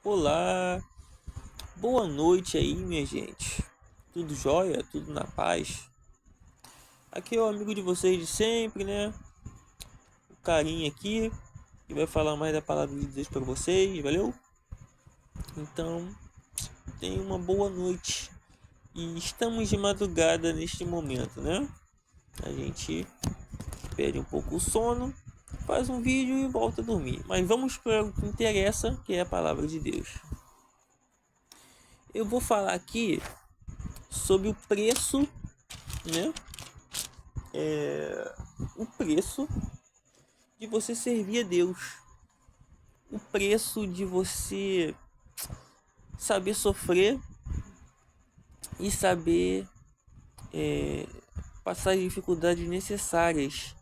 Olá, boa noite aí, minha gente. Tudo jóia? Tudo na paz? Aqui é o amigo de vocês de sempre, né? O carinha aqui que vai falar mais da palavra de Deus para vocês, valeu? Então, tenha uma boa noite. E estamos de madrugada neste momento, né? A gente perde um pouco o sono, faz um vídeo e volta a dormir. Mas vamos para o que interessa, que é a palavra de Deus. Eu vou falar aqui sobre o preço, né? O preço de você servir a Deus, o preço de você saber sofrer e saber passar as dificuldades necessárias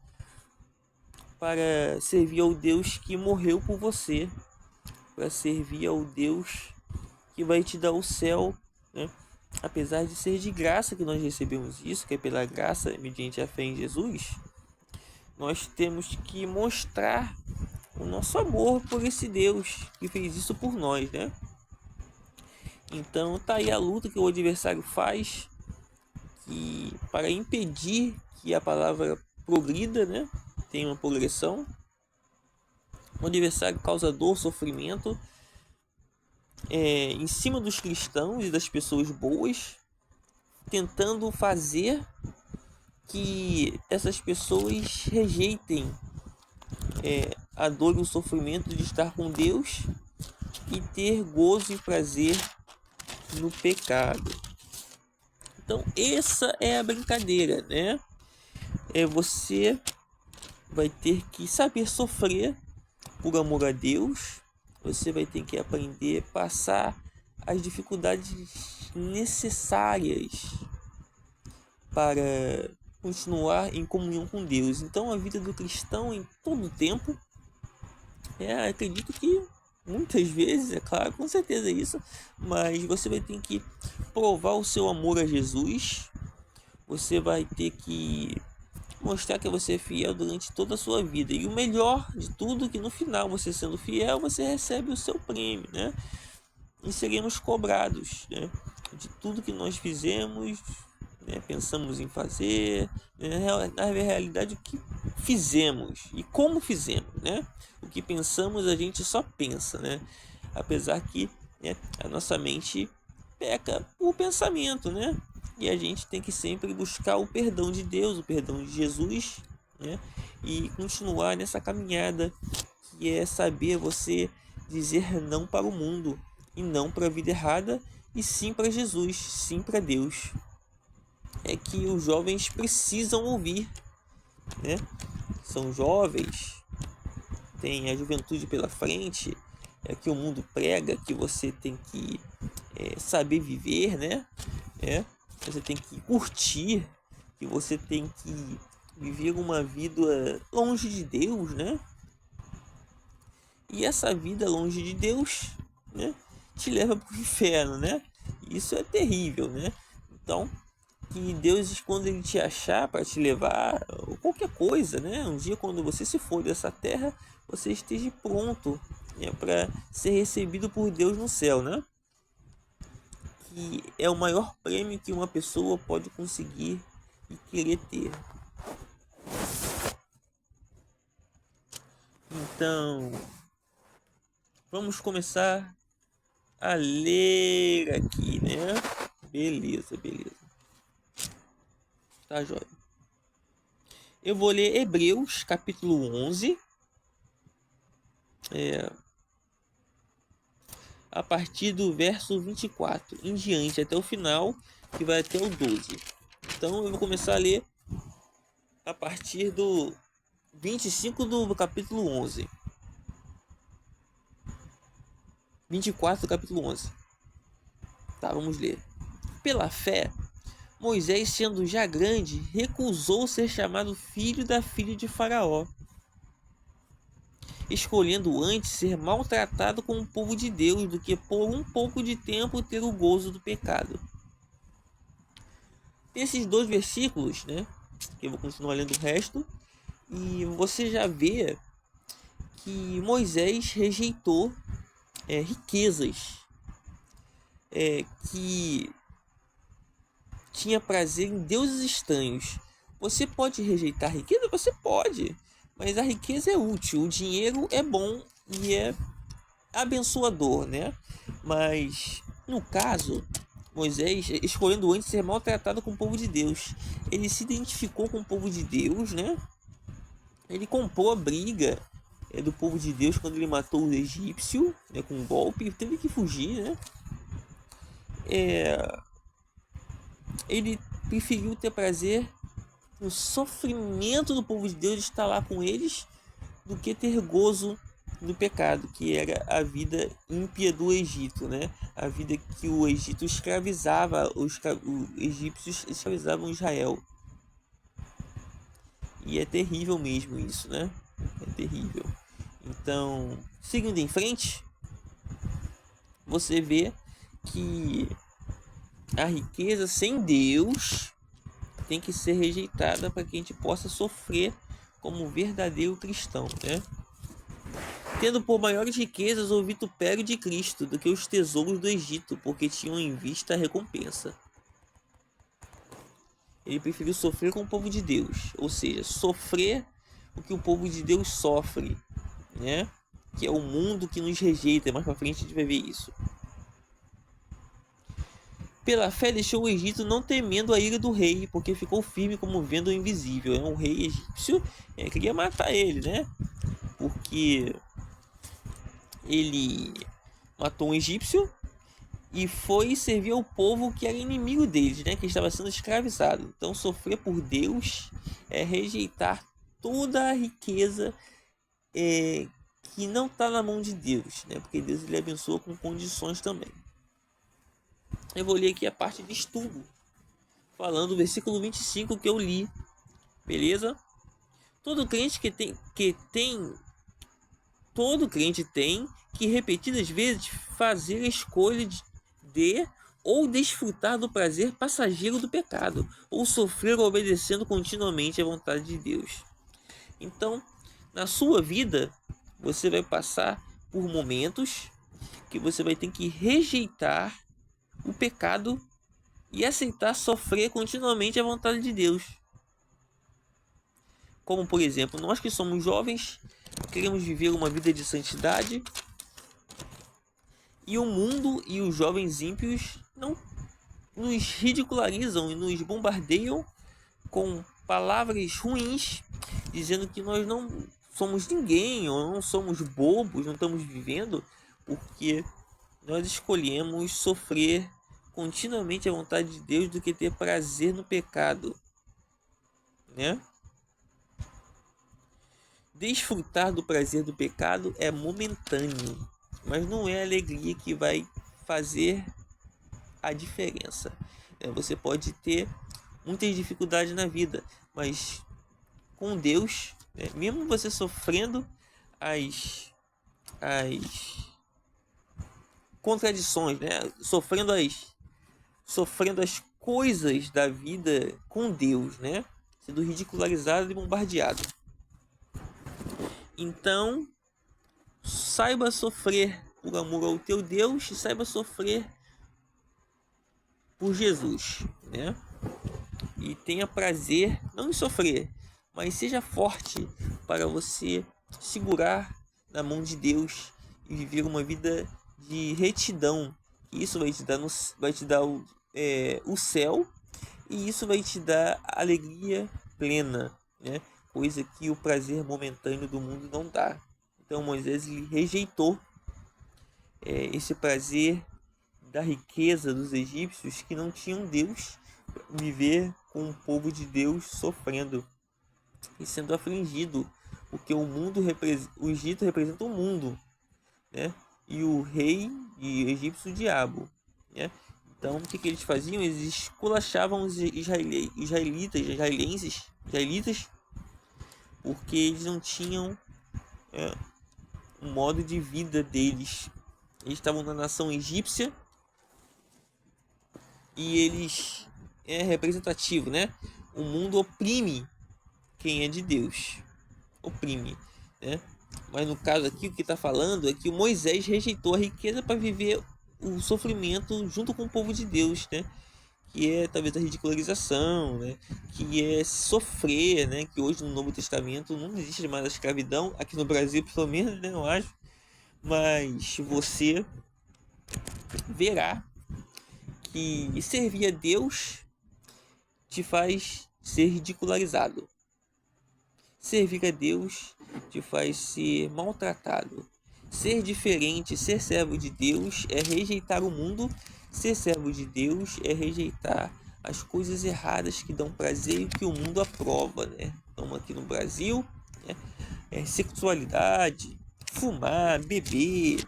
para servir ao Deus que morreu por você, para servir ao Deus que vai te dar o céu, né? Apesar de ser de graça que nós recebemos isso, que é pela graça mediante a fé em Jesus, nós temos que mostrar o nosso amor por esse Deus que fez isso por nós, né? Então tá aí a luta que o adversário faz para impedir que a palavra progrida, né? Tenha uma progressão. O adversário causa dor, sofrimento em cima dos cristãos e das pessoas boas, tentando fazer que essas pessoas rejeitem a dor e o sofrimento de estar com Deus e ter gozo e prazer no pecado. Então essa é a brincadeira, né? Você vai ter que saber sofrer por amor a Deus. Você vai ter que aprender a passar as dificuldades necessárias para continuar em comunhão com Deus. Então a vida do cristão em todo o tempo, acredito que muitas vezes, é claro, com certeza isso, mas você vai ter que provar o seu amor a Jesus. Você vai ter que mostrar que você é fiel durante toda a sua vida. E o melhor de tudo, que no final, você sendo fiel, você recebe o seu prêmio, né? E seremos cobrados, né? De tudo que nós fizemos, né? Pensamos em fazer, né? Na realidade, o que fizemos e como fizemos, né? O que pensamos, a gente só pensa, né? Apesar que, né, a nossa mente peca por pensamento, né? E a gente tem que sempre buscar o perdão de Deus, o perdão de Jesus, né? E continuar nessa caminhada, que é saber você dizer não para o mundo e não para a vida errada, e sim para Jesus, sim para Deus. É que os jovens precisam ouvir, né? São jovens, tem a juventude pela frente, é que o mundo prega que você tem que saber viver, né? Você tem que curtir, que você tem que viver uma vida longe de Deus, né? E essa vida longe de Deus, né, te leva para o inferno, né? Isso é terrível, né? Então, que Deus, quando ele te achar para te levar, ou qualquer coisa, né? Um dia, quando você se for dessa terra, você esteja pronto, né, para ser recebido por Deus no céu, né? Que é o maior prêmio que uma pessoa pode conseguir e querer ter. Então, vamos começar a ler aqui, né? Beleza. Tá, jóia. Eu vou ler Hebreus, capítulo 11. A partir do verso 24 em diante, até o final, que vai até o 12. Então eu vou começar a ler a partir do 25 do capítulo 11. 24 do capítulo 11. Tá, vamos ler. Pela fé, Moisés, sendo já grande, recusou ser chamado filho da filha de Faraó, escolhendo antes ser maltratado com o povo de Deus do que por um pouco de tempo ter o gozo do pecado. Esses dois versículos, né, que eu vou continuar lendo o resto, e você já vê que Moisés rejeitou riquezas, que tinha prazer em deuses estranhos. Você pode rejeitar a riqueza? Você pode, mas a riqueza é útil, o dinheiro é bom e é abençoador, né? Mas no caso, Moisés, escolhendo antes ser maltratado com o povo de Deus, ele se identificou com o povo de Deus, né? Ele comprou a briga do povo de Deus quando ele matou o egípcio, né, com um golpe, teve que fugir, né? Ele preferiu ter prazer no sofrimento do povo de Deus, estar lá com eles, do que ter gozo do pecado, que era a vida ímpia do Egito, né? A vida que o Egito escravizava, os egípcios escravizavam Israel. E é terrível mesmo isso, né? É terrível. Então, seguindo em frente, você vê que a riqueza sem Deus tem que ser rejeitada para que a gente possa sofrer como verdadeiro cristão, né? Tendo por maiores riquezas o vitupério de Cristo do que os tesouros do Egito, porque tinham em vista a recompensa. Ele preferiu sofrer com o povo de Deus, ou seja, sofrer o que o povo de Deus sofre, né? Que é o mundo que nos rejeita. Mais para frente a gente vai ver isso. Pela fé deixou o Egito, não temendo a ira do rei, porque ficou firme como vendo o invisível. Um rei egípcio queria matar ele, né? Porque ele matou um egípcio e foi servir ao povo que era inimigo deles, né? Que estava sendo escravizado. Então, sofrer por Deus é rejeitar toda a riqueza que não está na mão de Deus, né? Porque Deus ele abençoa com condições também. Eu vou ler aqui a parte de estudo, falando do versículo 25 que eu li, beleza? Todo crente todo crente tem que repetidas vezes fazer a escolha de ou desfrutar do prazer passageiro do pecado, ou sofrer obedecendo continuamente à vontade de Deus. Então, na sua vida, você vai passar por momentos que você vai ter que rejeitar o pecado e aceitar sofrer continuamente à vontade de Deus. Como, por exemplo, nós que somos jovens, queremos viver uma vida de santidade, e o mundo e os jovens ímpios não nos ridicularizam e nos bombardeiam com palavras ruins, dizendo que nós não somos ninguém, ou não somos bobos, não estamos vivendo, porque nós escolhemos sofrer continuamente a vontade de Deus do que ter prazer no pecado, né? Desfrutar do prazer do pecado é momentâneo, mas não é a alegria que vai fazer a diferença. Você pode ter muitas dificuldades na vida, mas com Deus, mesmo você sofrendo as contradições, né? Sofrendo as coisas da vida com Deus, né? Sendo ridicularizado e bombardeado. Então, saiba sofrer por amor ao teu Deus e saiba sofrer por Jesus, né? E tenha prazer não em sofrer, mas seja forte para você segurar na mão de Deus e viver uma vida de retidão. Isso vai te dar o céu, e isso vai te dar alegria plena, né? Coisa que o prazer momentâneo do mundo não dá. Então Moisés ele rejeitou esse prazer da riqueza dos egípcios que não tinham Deus, viver com o povo de Deus sofrendo e sendo afligido, porque o Egito representa o mundo, né? E o rei e egípcio o diabo, né? Então, o que eles faziam? Eles esculachavam os israelitas, porque eles não tinham um modo de vida deles. Eles estavam na nação egípcia e eles representativo, né? O mundo oprime quem é de Deus, oprime, né? Mas no caso aqui, o que está falando é que o Moisés rejeitou a riqueza para viver o sofrimento junto com o povo de Deus, né? Que é talvez a ridicularização, né? Que é sofrer, né? Que hoje no Novo Testamento não existe mais a escravidão, aqui no Brasil pelo menos, né? Eu acho. Mas você verá que servir a Deus te faz ser ridicularizado. Servir a Deus te faz ser maltratado. Ser diferente, ser servo de Deus é rejeitar o mundo. Ser servo de Deus é rejeitar as coisas erradas que dão prazer e que o mundo aprova, né? Então aqui no Brasil, né? Sexualidade, fumar, beber,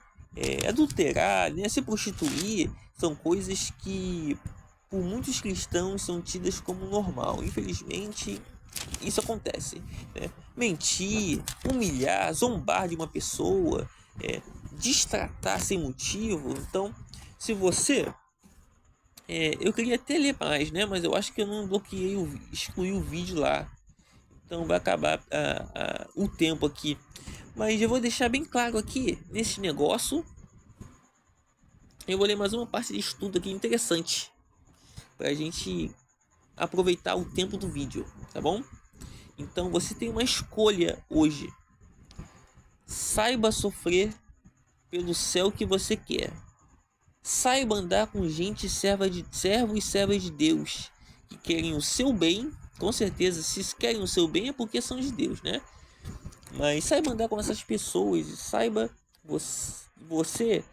adulterar, né? Se prostituir, são coisas que por muitos cristãos são tidas como normal. Infelizmente, isso acontece, né? Mentir, humilhar, zombar de uma pessoa, destratar sem motivo. Então, se você eu queria até ler mais, né? Mas eu acho que eu não bloqueei, excluí o vídeo lá. Então vai acabar o tempo aqui. Mas eu vou deixar bem claro aqui, nesse negócio. Eu vou ler mais uma parte de estudo aqui interessante. Pra gente aproveitar o tempo do vídeo, tá bom? Então você tem uma escolha hoje. Saiba sofrer pelo céu que você quer. Saiba andar com gente servos e servas de Deus que querem o seu bem. Com certeza, se querem o seu bem é porque são de Deus, né? Mas saiba andar com essas pessoas. Saiba você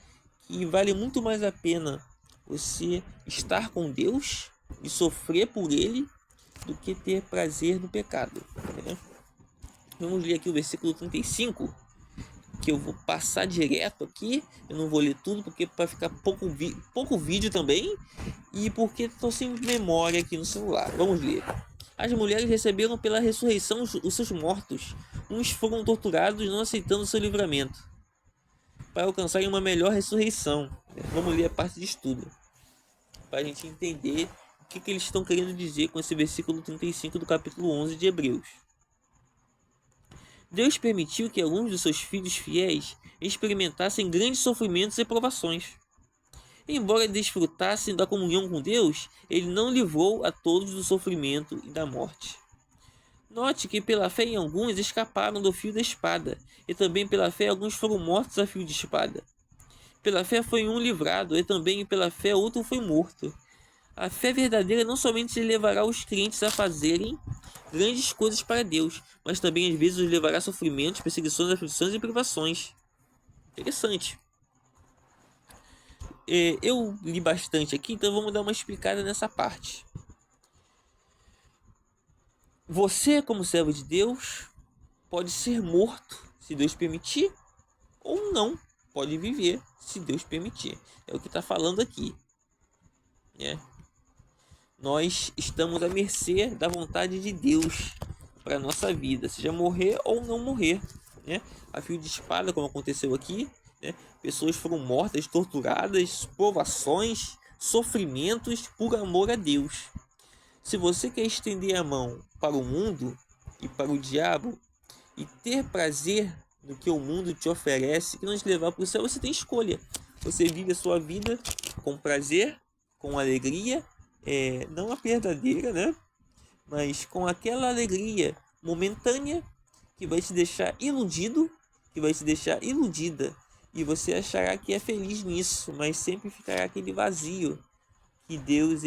que vale muito mais a pena você estar com Deus e sofrer por Ele do que ter prazer no pecado, né? Vamos ler aqui o versículo 35, que eu vou passar direto aqui. Eu não vou ler tudo porque para ficar pouco vídeo também e porque estou sem memória aqui no celular. Vamos ler. As mulheres receberam pela ressurreição os seus mortos. Uns foram torturados não aceitando seu livramento para alcançarem uma melhor ressurreição. Vamos ler a parte de estudo para a gente entender o que eles estão querendo dizer com esse versículo 35 do capítulo 11 de Hebreus. Deus permitiu que alguns de seus filhos fiéis experimentassem grandes sofrimentos e provações. Embora desfrutassem da comunhão com Deus, Ele não livrou a todos do sofrimento e da morte. Note que pela fé em alguns escaparam do fio da espada, e também pela fé alguns foram mortos a fio de espada. Pela fé foi um livrado, e também pela fé outro foi morto. A fé verdadeira não somente levará os crentes a fazerem grandes coisas para Deus, mas também às vezes os levará a sofrimentos, perseguições, aflições e privações. Interessante. Eu li bastante aqui, então vamos dar uma explicada nessa parte. Você, como servo de Deus, pode ser morto, se Deus permitir, ou não, pode viver, se Deus permitir. É o que está falando aqui, né? Nós estamos à mercê da vontade de Deus para a nossa vida, seja morrer ou não morrer, né? A fio de espada, como aconteceu aqui, né? Pessoas foram mortas, torturadas, provações, sofrimentos por amor a Deus. Se você quer estender a mão para o mundo e para o diabo e ter prazer no que o mundo te oferece, que não te levar para o céu, você tem escolha. Você vive a sua vida com prazer, com alegria, não a verdadeira, né? Mas com aquela alegria momentânea que vai te deixar iludido, que vai te deixar iludida, e você achará que é feliz nisso, mas sempre ficará aquele vazio que Deus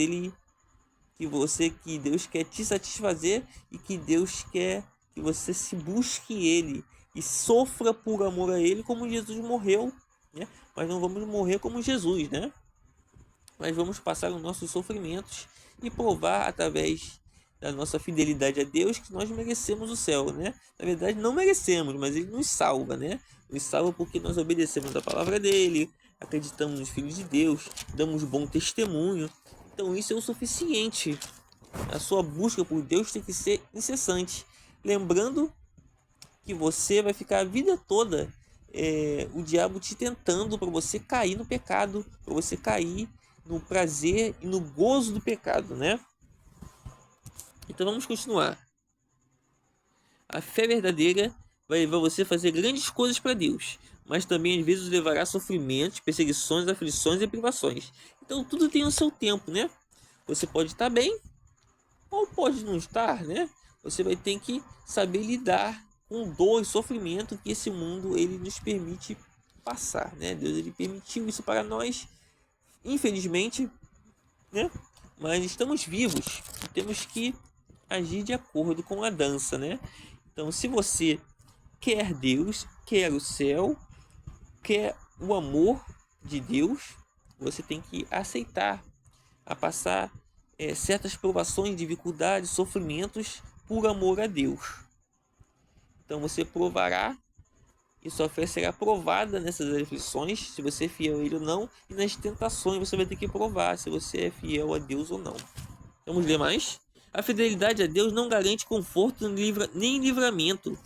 quer te satisfazer e que Deus quer que você se busque Ele e sofra por amor a Ele, como Jesus morreu, né? Mas não vamos morrer como Jesus, né? Mas vamos passar os nossos sofrimentos e provar através da nossa fidelidade a Deus que nós merecemos o céu, né? Na verdade não merecemos, mas Ele nos salva, né? Nos salva porque nós obedecemos a palavra dEle, acreditamos nos filhos de Deus, damos bom testemunho. Então isso é o suficiente. A sua busca por Deus tem que ser incessante. Lembrando que você vai ficar a vida toda o diabo te tentando para você cair no pecado, para você cair no prazer e no gozo do pecado, né? Então vamos continuar. A fé verdadeira vai levar você a fazer grandes coisas para Deus, mas também às vezes levará a sofrimentos, perseguições, aflições e privações. Então tudo tem o seu tempo, né? Você pode estar bem ou pode não estar, né? Você vai ter que saber lidar com dor e sofrimento que esse mundo ele nos permite passar, né? Deus ele permitiu isso para nós, infelizmente, né? Mas estamos vivos e temos que agir de acordo com a dança, né? Então, se você quer Deus, quer o céu, quer o amor de Deus, você tem que aceitar a passar certas provações, dificuldades, sofrimentos por amor a Deus. Então você provará e sua fé será provada nessas aflições, se você é fiel a Ele ou não, e nas tentações você vai ter que provar se você é fiel a Deus ou não. Vamos ler mais? A fidelidade a Deus não garante conforto nem livramento.